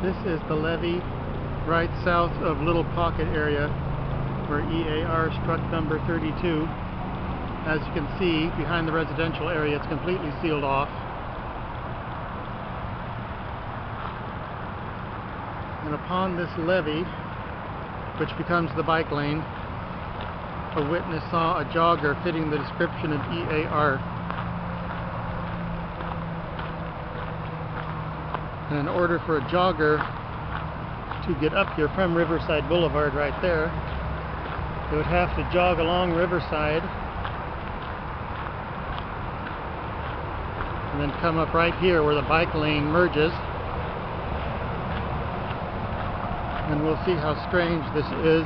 This is the levee right south of Little Pocket area where EAR struck number 32. As you can see, behind the residential area, it's completely sealed off. And upon this levee, which becomes the bike lane, a witness saw a jogger fitting the description of EAR. And in order for a jogger to get up here from Riverside Boulevard right there, they would have to jog along Riverside and then come up right here where the bike lane merges. And we'll see how strange this is,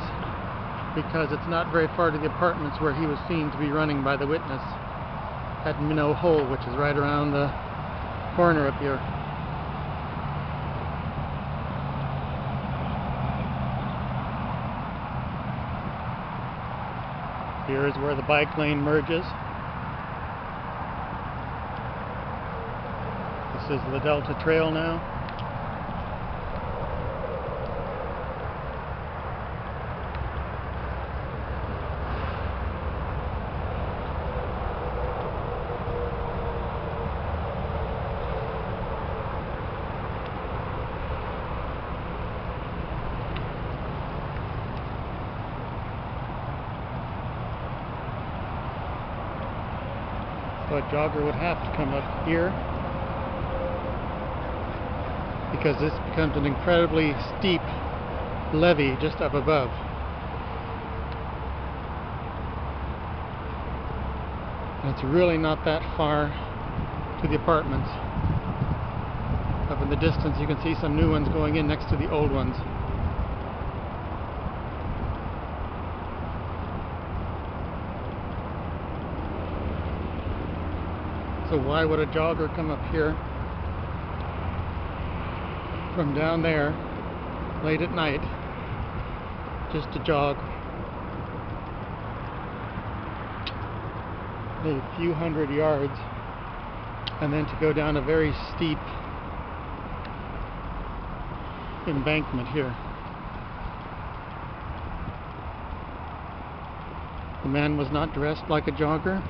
because it's not very far to the apartments where he was seen to be running by the witness at Minnow Hole, which is right around the corner up here. Here is where the bike lane merges. This is the Delta Trail now. So a jogger would have to come up here, because this becomes an incredibly steep levee just up above. And it's really not that far to the apartments. Up in the distance you can see some new ones going in next to the old ones. So why would a jogger come up here from down there late at night just to jog a few hundred yards and then to go down a very steep embankment here? The man was not dressed like a jogger.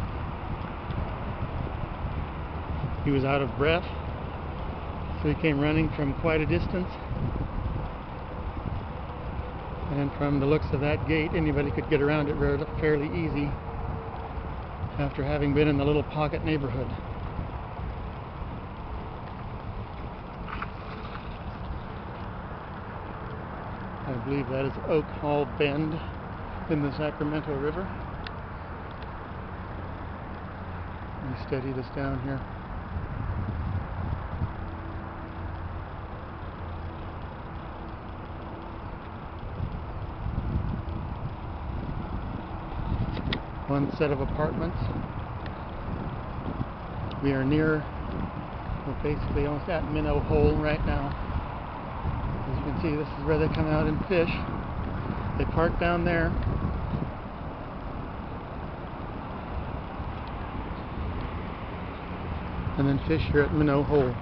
He was out of breath, so he came running from quite a distance. And from the looks of that gate, anybody could get around it fairly easy after having been in the Little Pocket neighborhood. I believe that is Oak Hall Bend in the Sacramento River. Let me steady this down here. One set of apartments. We are near, we're basically almost at Minnow Hole right now. As you can see, this is where they come out and fish. They park down there. And then fish here at Minnow Hole.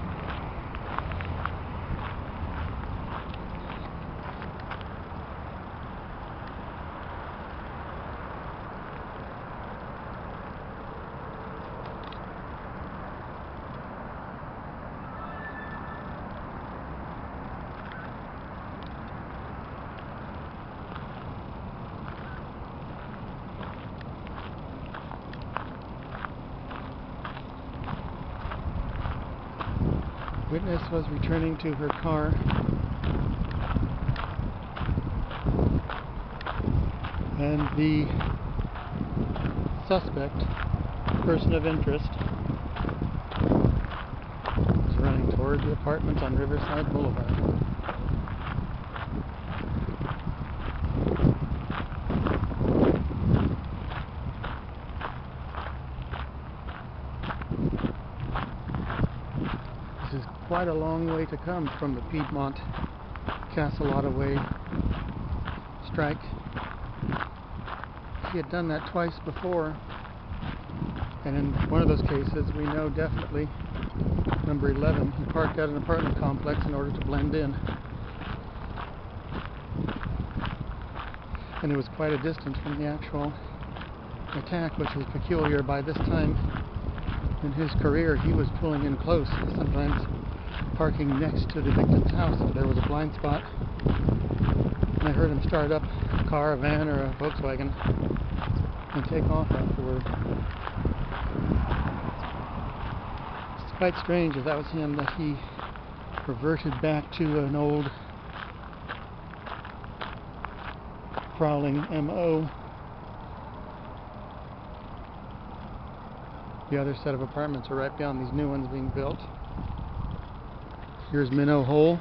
Witness was returning to her car and the suspect, person of interest, was running toward the apartments on Riverside Boulevard. This is quite a long way to come from the Piedmont Casilada Way strike. He had done that twice before, and in one of those cases we know definitely, number 11, he parked at an apartment complex in order to blend in. and it was quite a distance from the actual attack, which is peculiar. By this time in his career, he was pulling in close, sometimes parking next to the victim's house, so there was a blind spot. And I heard him start up a car, a van, or a Volkswagen and take off afterward. It's quite strange if that was him, that he reverted back to an old prowling MO. The other set of apartments are right beyond these new ones being built. Here's Minnow Hole.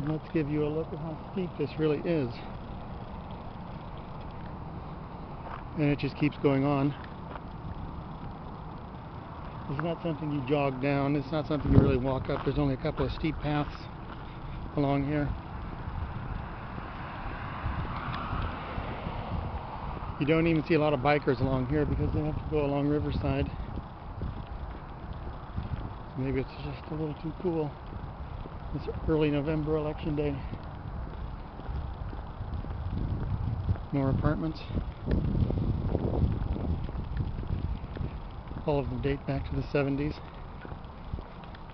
Let's give you a look at how steep this really is. And it just keeps going on. It's not something you jog down. It's not something you really walk up. There's only a couple of steep paths along here. You don't even see a lot of bikers along here because they have to go along Riverside. Maybe it's just a little too cool. It's early November, election day. More apartments. All of them date back to the 70s.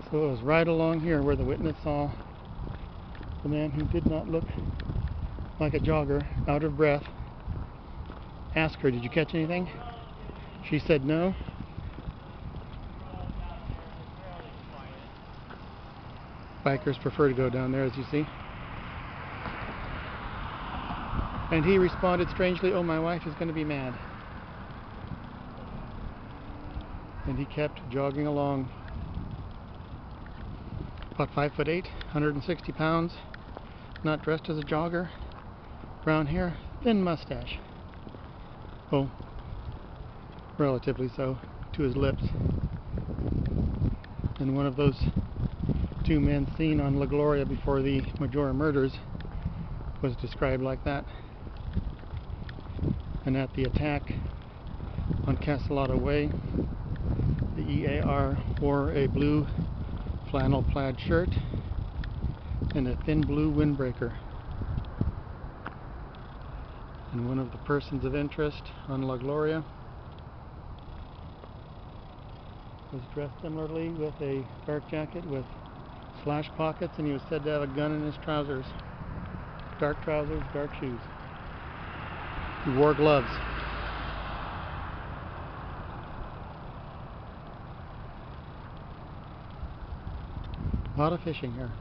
So it was right along here where the witness saw the man who did not look like a jogger, out of breath. Asked her, "Did you catch anything?" She said no. Bikers prefer to go down there, as you see. And he responded strangely, "Oh, my wife is going to be mad." And he kept jogging along. About 5'8", 160 pounds, not dressed as a jogger, brown hair, thin mustache. Oh, relatively so, to his lips. And one of those two men seen on La Gloria before the Majora murders was described like that. And at the attack on Casilada Way, the EAR wore a blue flannel plaid shirt and a thin blue windbreaker. And one of the persons of interest on La Gloria was dressed similarly with a dark jacket with slash pockets, and he was said to have a gun in his trousers. Dark trousers, dark shoes. He wore gloves. A lot of fishing here.